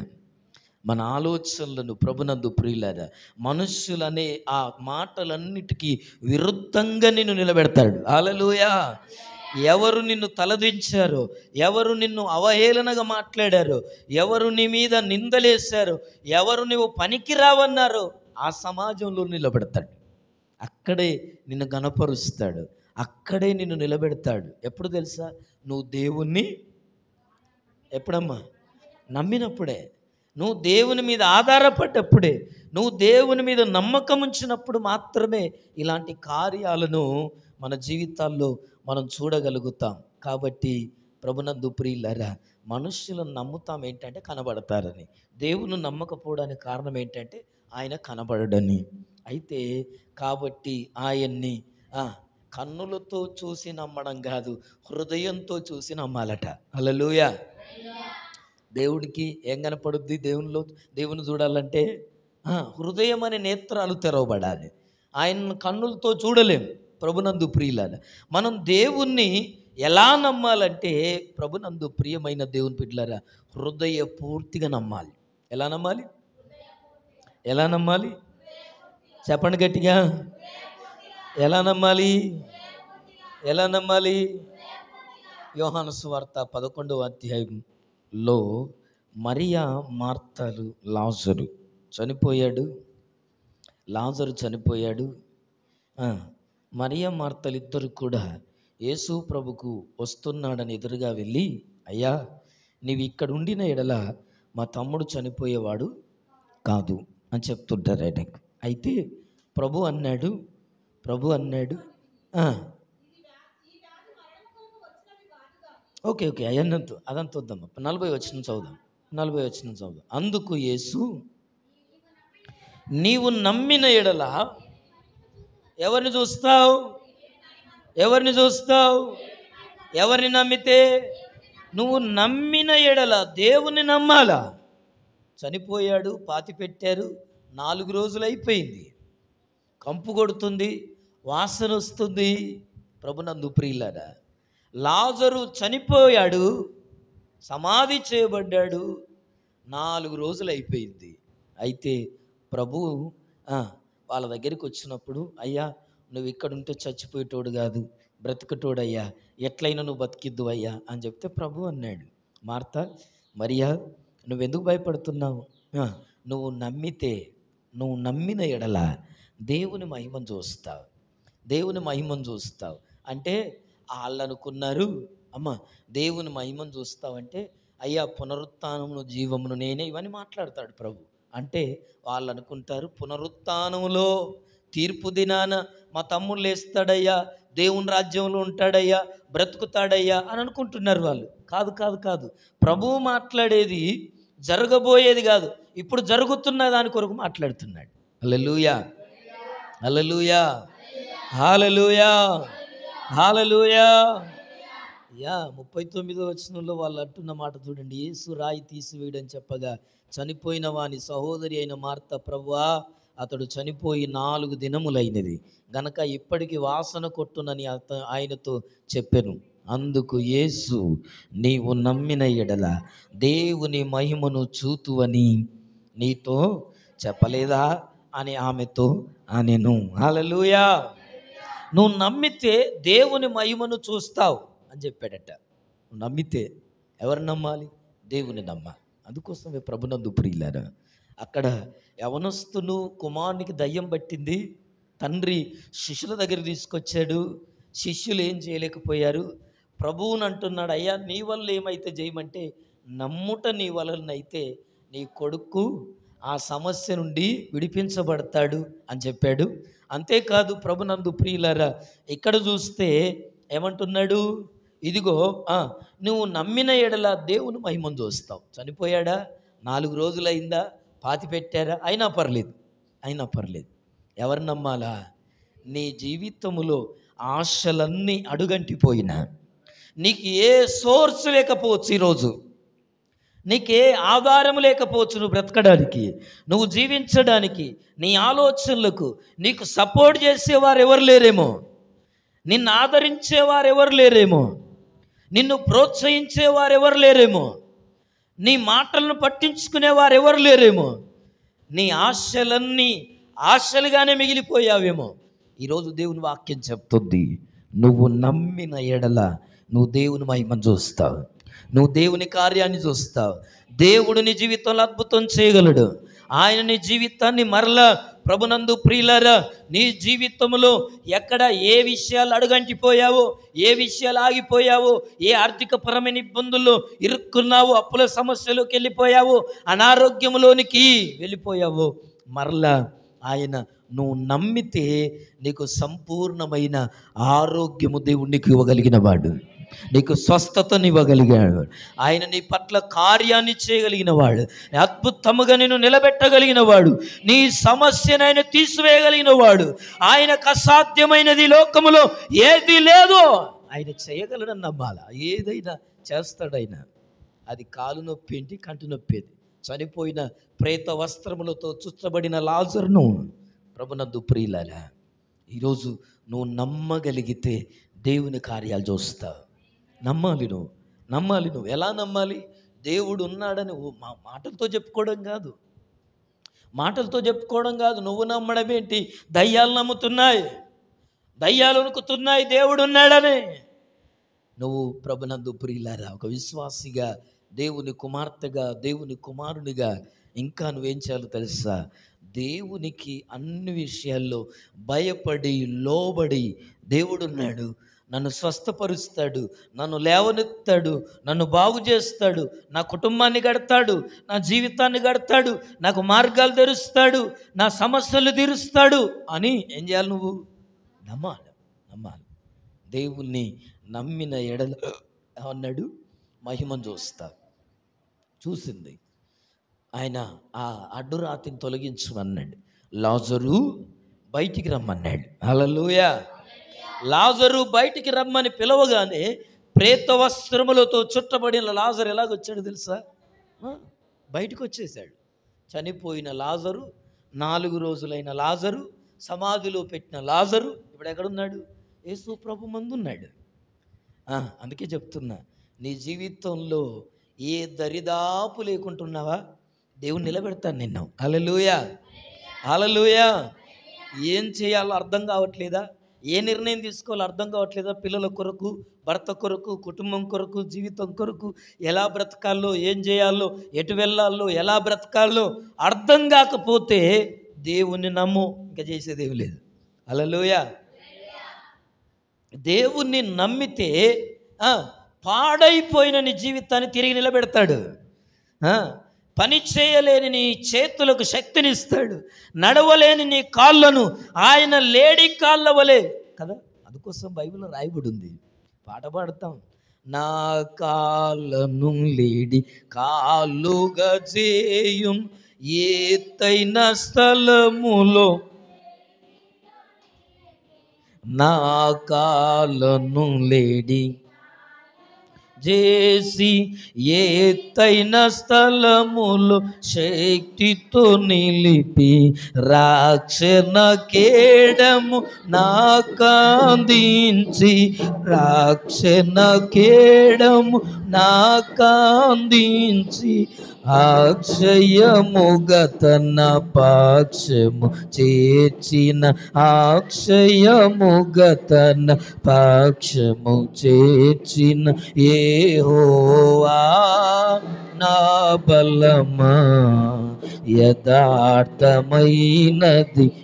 [SPEAKER 1] మన ఆలోచనలను ప్రభునందు ప్రియులారా, మనుష్యులనే ఆ మాటలన్నిటికీ విరుద్ధంగా నిన్ను నిలబెడతాడు. హల్లెలూయా. ఎవరు నిన్ను తలదించారో, ఎవరు నిన్ను అవహేళనగా మాట్లాడారో, ఎవరు నీ మీద నిందలేశారో, ఎవరు నువ్వు పనికిరావన్నారో ఆ సమాజంలో నిలబెడతాడు. అక్కడే నిన్ను గణపరుస్తాడు, అక్కడే నిన్ను నిలబెడతాడు. ఎప్పుడు తెలుసా? నువ్వు దేవుణ్ణి ఎప్పుడమ్మా నమ్మినప్పుడే, నువ్వు దేవుని మీద ఆధారపడ్డప్పుడే, నువ్వు దేవుని మీద నమ్మకం ఉంచినప్పుడు మాత్రమే ఇలాంటి కార్యాలను మన జీవితాల్లో మనం చూడగలుగుతాం. కాబట్టి ప్రభునందు ప్రియులారా, మనుష్యులను నమ్ముతాం ఏంటంటే కనబడతారని. దేవుని నమ్మకపోవడానికి కారణం ఏంటంటే ఆయన కనబడడని. అయితే కాబట్టి ఆయన్ని కన్నులతో చూసి నమ్మడం కాదు, హృదయంతో చూసి నమ్మాలట. హల్లెలూయా. దేవుడికి ఏం కనపడుద్ది? దేవుని చూడాలంటే హృదయం అనే నేత్రాలు తెరవబడాలి. ఆయన కన్నులతో చూడలేం. ప్రభునందు ప్రియులారా, మనం దేవుణ్ణి ఎలా నమ్మాలంటే, ప్రభునందు ప్రియమైన దేవుని బిడ్డలారా, హృదయ పూర్తిగా నమ్మాలి. ఎలా నమ్మాలి? ఎలా నమ్మాలి? చెప్పండి గట్టిగా. ఎలా నమ్మాలి? ఎలా నమ్మాలి? యోహాను సువార్త 11వ అధ్యాయంలో మరియా మార్తలు, లాజరు చనిపోయాడు. మరియా మార్తలు ఇద్దరు కూడా యేసు ప్రభుకు వస్తున్నాడని ఎదురుగా వెళ్ళి, అయ్యా నీవు ఇక్కడ ఉండిన ఎడల మా తమ్ముడు చనిపోయేవాడు కాదు అని చెప్తుంటారు ఆయనకు. అయితే ప్రభు అన్నాడు ఓకే అదంతా వద్దాం. 40 వచనం చదువుదాం. అందుకు యేసు, నీవు నమ్మిన ఎడల ఎవరిని చూస్తావు? ఎవరిని నమ్మితే? నువ్వు నమ్మిన ఎడల దేవుని నమ్మాలా. చనిపోయాడు, పాతి పెట్టారు, 4 రోజులు అయిపోయింది, కంపు కొడుతుంది, వాసన వస్తుంది. ప్రభునందు ప్రియులారా, లాజరు చనిపోయాడు, సమాధి చేయబడ్డాడు, 4 రోజులు అయిపోయింది. అయితే ప్రభువు వాళ్ళ దగ్గరికి వచ్చినప్పుడు, అయ్యా నువ్వు ఇక్కడ ఉంటే చచ్చిపోయేటోడు కాదు, బ్రతికటోడయ్యా, ఎట్లయినా నువ్వు బతికిద్దు అయ్యా అని చెప్తే ప్రభు అన్నాడు, మార్తా, మరియా, నువ్వెందుకు భయపడుతున్నావు? నువ్వు నమ్మిన ఎడల దేవుని మహిమను చూస్తావు. అంటే వాళ్ళు అనుకున్నారు, అమ్మ దేవుని మహిమను చూస్తావంటే అయ్యా పునరుత్థానమును జీవమును నేనే, ఇవన్నీ మాట్లాడతాడు ప్రభు. అంటే వాళ్ళు అనుకుంటారు, పునరుత్థానములో తీర్పు దినాన మా తమ్ముడు లేస్తాడయ్యా, దేవుని రాజ్యంలో ఉంటాడయ్యా, బ్రతుకుతాడయ్యా అని అనుకుంటున్నారు వాళ్ళు. కాదు. ప్రభువు మాట్లాడేది జరగబోయేది కాదు, ఇప్పుడు జరుగుతున్న దాని కొరకు మాట్లాడుతున్నాడు. హల్లెలూయా. 39వ వచనంలో వాళ్ళు అంటున్న మాట చూడండి. యేసు రాయి తీసివేయడం చెప్పగా చనిపోయిన వాని సహోదరి అయిన మార్త, ప్రభువా అతడు చనిపోయి 4 దినములైనది గనక ఇప్పటికి వాసన కొట్టునని ఆయనతో చెప్పెను. అందుకు యేసు, నీవు నమ్మిన ఎడల దేవుని మహిమను చూతువని నీతో చెప్పలేదా అని ఆమెతో అనెను. హల్లెలూయా. నువ్వు నమ్మితే దేవుని మహిమను చూస్తావు అని చెప్పాడట. నువ్వు నమ్మితే ఎవరు నమ్మాలి? దేవుని నమ్మాలి. అందుకోసమే ప్రభునందు ప్రియులారా, అక్కడ యవనస్తును కుమారునికి దయ్యం పట్టింది, తండ్రి శిష్యుల దగ్గర తీసుకొచ్చాడు, శిష్యులు ఏం చేయలేకపోయారు. ప్రభువుని అంటున్నాడు, అయ్యా నీ వల్ల ఏమైతే చేయమంటే, నమ్ముట నీ వలనైతే నీ కొడుకు ఆ సమస్య నుండి విడిపించబడతాడు అని చెప్పాడు. అంతేకాదు ప్రభునందు ప్రియులారా, ఇక్కడ చూస్తే ఏమంటున్నాడు, ఇదిగో నువ్వు నమ్మిన ఎడల దేవుని మహిమను చూస్తావు. చనిపోయాడా, 4 రోజులైందా, పాతి పెట్టారా, అయినా పర్లేదు. ఎవరు నమ్మాలా? నీ జీవితంలో ఆశలన్నీ అడుగంటిపోయినా, నీకు ఏ సోర్స్ లేకపోవచ్చు, ఈరోజు నీకే ఆధారం లేకపోవచ్చు, నువ్వు బ్రతకడానికి, నువ్వు జీవించడానికి, నీ ఆలోచనలకు నీకు సపోర్ట్ చేసేవారు ఎవరు లేరేమో, నిన్ను ఆదరించేవారు ఎవరు లేరేమో, నిన్ను ప్రోత్సహించేవారు ఎవరు లేరేమో, నీ మాటలను పట్టించుకునేవారు ఎవరు లేరేమో, నీ ఆశలన్నీ ఆశలుగానే మిగిలిపోయావేమో. ఈరోజు దేవుని వాక్యం చెప్తుంది, నువ్వు నమ్మిన ఎడల నువ్వు దేవుని మహిమను చూస్తావు, నువ్వు దేవుని కార్యాన్ని చూస్తావు. దేవుడు నీ జీవితంలో అద్భుతం చేయగలడు. ఆయన నీ జీవితాన్ని మరలా, ప్రభునందు ప్రియులారా, నీ జీవితంలో ఎక్కడ ఏ విషయాలు అడుగంటిపోయావో, ఏ విషయాలు ఆగిపోయావో, ఏ ఆర్థికపరమైన ఇబ్బందుల్లో ఇరుక్కున్నావో, అప్పుల సమస్యలోకి వెళ్ళిపోయావో, అనారోగ్యంలోనికి వెళ్ళిపోయావో, మరలా ఆయన నువ్వు నమ్మితే నీకు సంపూర్ణమైన ఆరోగ్యము దేవుడు నీకు ఇవ్వగలిగిన వాడు, నీకు స్వస్థతను ఇవ్వగలిగాడు, ఆయన నీ పట్ల కార్యాన్ని చేయగలిగిన వాడు, అద్భుతముగా నిన్ను నిలబెట్టగలిగిన వాడు, నీ సమస్యను ఆయన తీసివేయగలిగిన వాడు. ఆయనకు అసాధ్యమైనది లోకములో ఏది లేదో ఆయన చేయగలడని నమ్మాలా. ఏదైనా చేస్తాడైనా. అది కాలు నొప్పి ఏంటి, కంటి నొప్పి ఏంటి, చనిపోయిన ప్రేత వస్త్రములతో చుట్టబడిన లాజరును ప్రభునందు ప్రియులారా, ఈరోజు నువ్వు నమ్మగలిగితే దేవుని కార్యాలు చూస్తావు. నమ్మాలి నువ్వు. ఎలా నమ్మాలి? దేవుడు ఉన్నాడని మాటలతో చెప్పుకోవడం కాదు, నువ్వు నమ్మడం ఏంటి? దయ్యాలు నమ్ముతున్నాయి, దయ్యాలు వణుకుతున్నాయి, దేవుడు ఉన్నాడని. నువ్వు ప్రభునందు ప్రియులారా ఒక విశ్వాసిగా, దేవుని కుమార్తెగా, దేవుని కుమారునిగా ఇంకా నువ్వేం చేయాలో తెలుసా? దేవునికి అన్ని విషయాల్లో భయపడి లోబడి, దేవుడున్నాడు, నన్ను స్వస్థపరుస్తాడు, నన్ను లేవనెత్తాడు, నన్ను బాగు చేస్తాడు, నా కుటుంబాన్ని గడతాడు, నా జీవితాన్ని గడతాడు, నాకు మార్గాలు తెరుస్తాడు, నా సమస్యలు తీరుస్తాడు అని ఏం చేయాలి? నువ్వు నమ్మాలి. దేవుణ్ణి నమ్మిన ఎడల అన్నాడు మహిమను చూసింది. ఆయన ఆ అడ్డురాతిని తొలగించమన్నాడు, లాజరు బయటికి రమ్మన్నాడు. హల్లెలూయా. లాజరు బయటికి రమ్మని పిలవగానే ప్రేత వస్త్రములతో చుట్టబడిన లాజరు ఎలాగొచ్చాడు తెలుసా? బయటకు వచ్చేసాడు. చనిపోయిన లాజరు, 4 రోజులైన లాజరు, సమాధిలో పెట్టిన లాజరు ఇప్పుడు ఎక్కడున్నాడు? యేసు ప్రభు మందు ఉన్నాడు. అందుకే చెప్తున్నా, నీ జీవితంలో ఏ దరిదాపు లేకుంటున్నావా, దేవుడు నిలబెడతాను నిన్ను. హల్లెలూయా. ఏం చేయాలో అర్థం కావట్లేదా? ఏ నిర్ణయం తీసుకోవాలో అర్థం కావట్లేదా? పిల్లల కొరకు, భర్త కొరకు, కుటుంబం కొరకు, జీవితం కొరకు ఎలా బ్రతకాలో, ఏం చేయాలో, ఎటు వెళ్ళాలో, ఎలా బ్రతకాలో అర్థం కాకపోతే దేవుణ్ణి నమ్ము, ఇంకా చేసేదేమి లేదు. హల్లెలూయా. దేవుణ్ణి నమ్మితే పాడైపోయిన నీ జీవితాన్ని తిరిగి నిలబెడతాడు. పని చేయలేని నీ చేతులకు శక్తినిస్తాడు, నడవలేని నీ కాళ్ళను ఆయన లేడి కాళ్ళ వలె కదా. అందుకోసం బైబిల్లో రాయబడి ఉంది, పాట పాడతాం. నా కాళ్ళను లేడి కాళ్ళుగా చేయుం, ఎత్తైన స్థలములో నా కాళ్ళను లేడి చేసి, ఎత్తైన స్థలములో శక్తితో నిలిపి, రక్షణ కేడము నాకందించి, రక్షణ కేడము నాకందించి, అక్షయముగా తన పక్షము చేర్చిన, అక్షయముగా తన పక్షము చేర్చిన యెహోవా నా బలమా, యథార్థమైనది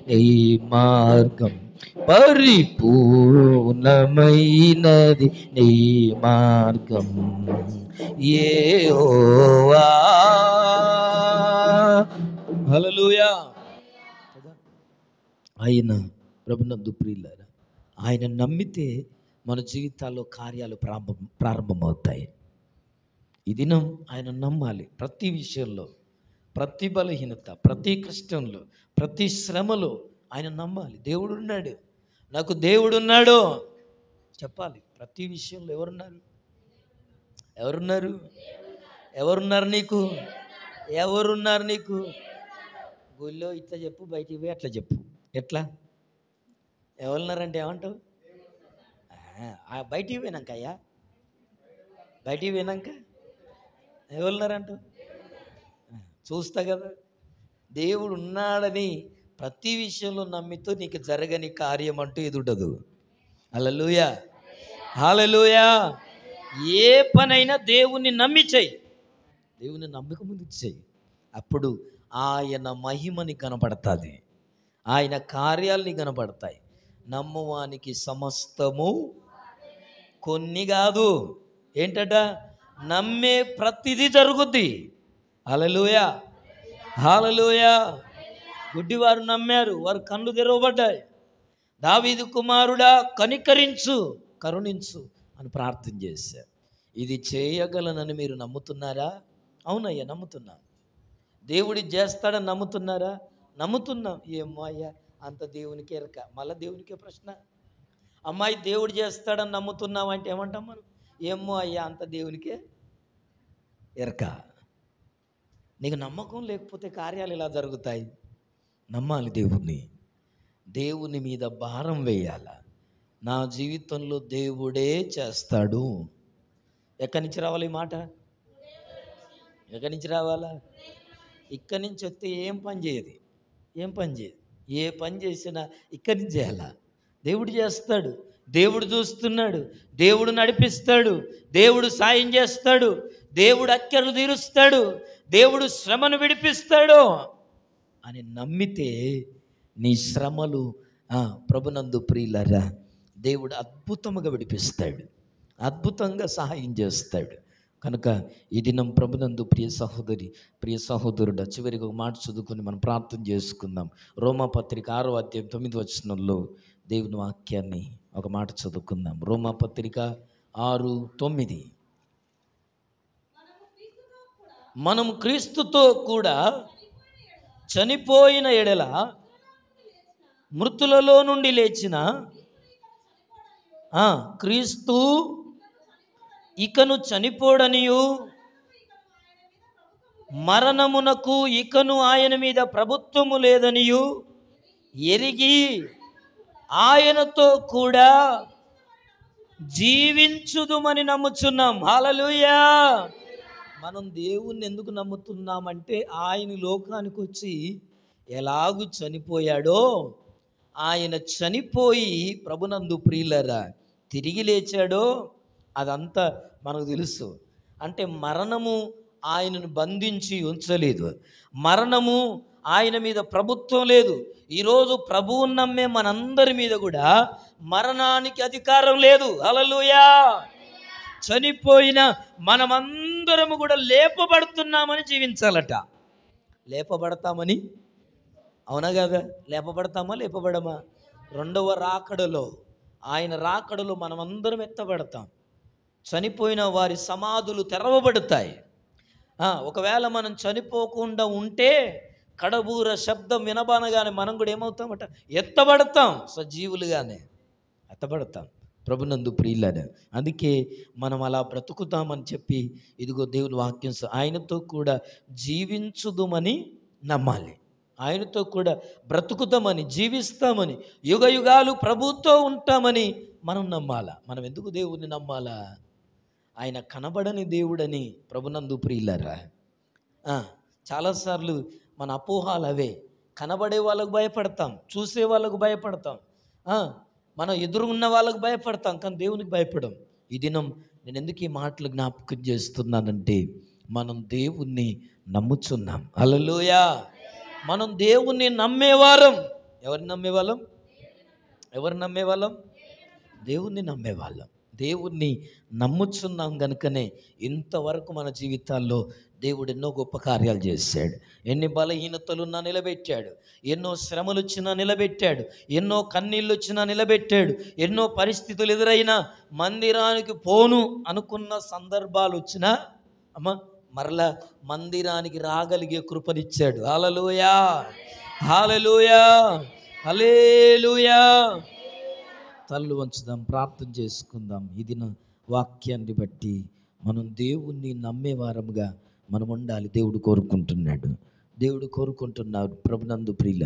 [SPEAKER 1] నీ మార్గం, పరిపూర్ణమైనది నీ మార్గం యెహోవా. హల్లెలూయా. ఆయన ప్రభునందు ప్రియులారా, ఆయన నమ్మితే మన జీవితాల్లో కార్యాలు ప్రారంభమవుతాయి. ఈ దినం ఆయన నమ్మాలి. ప్రతి విషయంలో, ప్రతి బలహీనత, ప్రతి కష్టంలో, ప్రతి శ్రమలో ఆయన నమ్మాలి. దేవుడు ఉన్నాడు, నాకు దేవుడు ఉన్నాడు చెప్పాలి. ప్రతి విషయంలో ఎవరున్నారు నీకు? గుళ్ళో ఇట్లా చెప్పు, బయటికి పోయి అట్లా చెప్పు. ఎట్లా? ఎవరున్నారంటే ఏమంటావు? బయటికి పోయినాక ఎవరున్నారంటావు? చూస్తా కదా. దేవుడు ఉన్నాడని ప్రతి విషయంలో నమ్మితో నీకు జరగని కార్యం అంటూ ఎదుటదు. హల్లెలూయా. ఏ పనైనా దేవుణ్ణి నమ్మి చెయ్యి, దేవుని నమ్మక ముందు చెయ్యి. అప్పుడు ఆయన మహిమని కనపడుతుంది, ఆయన కార్యాలని కనపడతాయి. నమ్మువానికి సమస్తము, కొన్ని కాదు. ఏంటట? నమ్మే ప్రతిదీ జరుగుద్ది. హల్లెలూయా. గుడ్డివారు నమ్మారు, వారు కళ్ళు తెరవబడ్డాయి. దావీదు కుమారుడా కనికరించు, కరుణించు అని ప్రార్థన చేశారు. ఇది చేయగలనని మీరు నమ్ముతున్నారా? అవునయ్యా నమ్ముతున్నాం. దేవుడి చేస్తాడని నమ్ముతున్నారా? నమ్ముతున్నాం. ఏమో అయ్యా అంత దేవునికి ఎరక. మళ్ళీ దేవునికే ప్రశ్న. అమ్మాయి దేవుడు చేస్తాడని నమ్ముతున్నాం అంటే ఏమంటాం మనం? ఏమో అయ్యా అంత దేవునికే ఎరక. నీకు నమ్మకం లేకపోతే కార్యాలు ఇలా జరుగుతాయి. నమ్మాలి దేవుణ్ణి. దేవుని మీద భారం వేయాల. నా జీవితంలో దేవుడే చేస్తాడు. ఎక్కడి నుంచి రావాలి ఈ మాట? ఎక్కడి నుంచి రావాలా? ఇక్కడి నుంచి వస్తే ఏం పని చేయదు. ఏ పని చేసినా ఇక్కడి నుంచి చేయాలా. దేవుడు చేస్తాడు, దేవుడు చూస్తున్నాడు, దేవుడు నడిపిస్తాడు, దేవుడు సాయం చేస్తాడు, దేవుడు అక్కర్లు తీరుస్తాడు, దేవుడు శ్రమను విడిపిస్తాడు అని నమ్మితే నీ శ్రమలు ప్రభునందు ప్రియులారా దేవుడు అద్భుతంగా విడిపిస్తాడు, అద్భుతంగా సహాయం చేస్తాడు. కనుక ఈ దినం ప్రభునందు ప్రియ సహోదరి, ప్రియ సహోదరుడు చివరికి ఒక మాట చదువుకొని మనం ప్రార్థన చేసుకుందాం. రోమాపత్రిక 6వ అధ్యాయం 9వ వచనంలో దేవుని వాక్యాన్ని ఒక మాట చదువుకుందాం. రోమాపత్రిక 6:9. మనం క్రీస్తుతో కూడా చనిపోయిన ఎడల మృతులలో నుండి లేచిన క్రీస్తు ఇకను చనిపోడనియు మరణమునకు ఇకను ఆయన మీద ప్రభుత్వము లేదనియు ఎరిగి ఆయనతో కూడా జీవించుదుమని నమ్ముచున్నాం. హల్లెలూయా. మనం దేవుణ్ణి ఎందుకు నమ్ముతున్నామంటే ఆయన లోకానికి వచ్చి ఎలాగూ చనిపోయాడో ఆయన చనిపోయి ప్రభునందు ప్రియులరా తిరిగి లేచాడో అదంతా మనకు తెలుసు. అంటే మరణము ఆయనను బంధించి ఉంచలేదు, మరణము ఆయన మీద ప్రభుత్వం లేదు. ఈరోజు ప్రభువుని నమ్మే మనందరి మీద కూడా మరణానికి అధికారం లేదు. హల్లెలూయా. చనిపోయిన మనమందరము కూడా లేపబడుతున్నామని జీవించాలట. లేపబడతామని, అవునా కదా? లేపబడమా? రెండవ రాకడలో, ఆయన రాకడలో మనమందరం ఎత్తబడతాం. చనిపోయిన వారి సమాధులు తెరవబడతాయి. ఒకవేళ మనం చనిపోకుండా ఉంటే కడబూర శబ్దం వినబనగానే మనం కూడా ఏమవుతామట? ఎత్తబడతాం. సజీవులుగానే ఎత్తబడతాం ప్రభునందు ప్రియులారా. అందుకే మనం అలా బ్రతుకుతామని చెప్పి ఇదిగో దేవుని వాక్యం ఆయనతో కూడా జీవించుదుమని నమ్మాలి. ఆయనతో కూడా బ్రతుకుతామని, జీవిస్తామని, యుగ యుగాలు ప్రభుతో ఉంటామని మనం నమ్మాలా. మనం ఎందుకు దేవుడిని నమ్మాలా? ఆయన కనబడని దేవుడని ప్రభునందు ప్రియులారా. చాలాసార్లు మన అపోహాలు అవే. కనబడే వాళ్ళకు భయపడతాం, చూసే వాళ్ళకు భయపడతాం, మనం ఎదురున్న వాళ్ళకు భయపడతాం, కానీ దేవునికి భయపడం. ఈ దినం నేను ఎందుకు ఈ మాటలు జ్ఞాపకం చేస్తున్నానంటే మనం దేవుణ్ణి నమ్ముచున్నాం. హల్లెలూయా. మనం దేవుణ్ణి నమ్మేవారం. ఎవరిని నమ్మేవాళ్ళం? దేవుణ్ణి నమ్మేవాళ్ళం. దేవుణ్ణి నమ్ముచున్నాం కనుకనే ఇంతవరకు మన జీవితాల్లో దేవుడు ఎన్నో గొప్ప కార్యాలు చేశాడు. ఎన్ని బలహీనతలున్నా నిలబెట్టాడు, ఎన్నో శ్రమలు వచ్చినా నిలబెట్టాడు, ఎన్నో కన్నీళ్ళు వచ్చినా నిలబెట్టాడు, ఎన్నో పరిస్థితులు ఎదురైనా మందిరానికి పోను అనుకున్న సందర్భాలు వచ్చినా మరలా మందిరానికి రాగలిగే కృపనిచ్చాడు. హల్లెలూయా, హల్లెలూయా, హల్లెలూయా. తల్లు వంచుదాం, ప్రార్థన చేసుకుందాం. ఇది నా వాక్యాన్ని బట్టి మనం దేవుణ్ణి నమ్మేవారముగా మనం ఉండాలి. దేవుడు కోరుకుంటున్నాడు ప్రభునందు ప్రియులారా.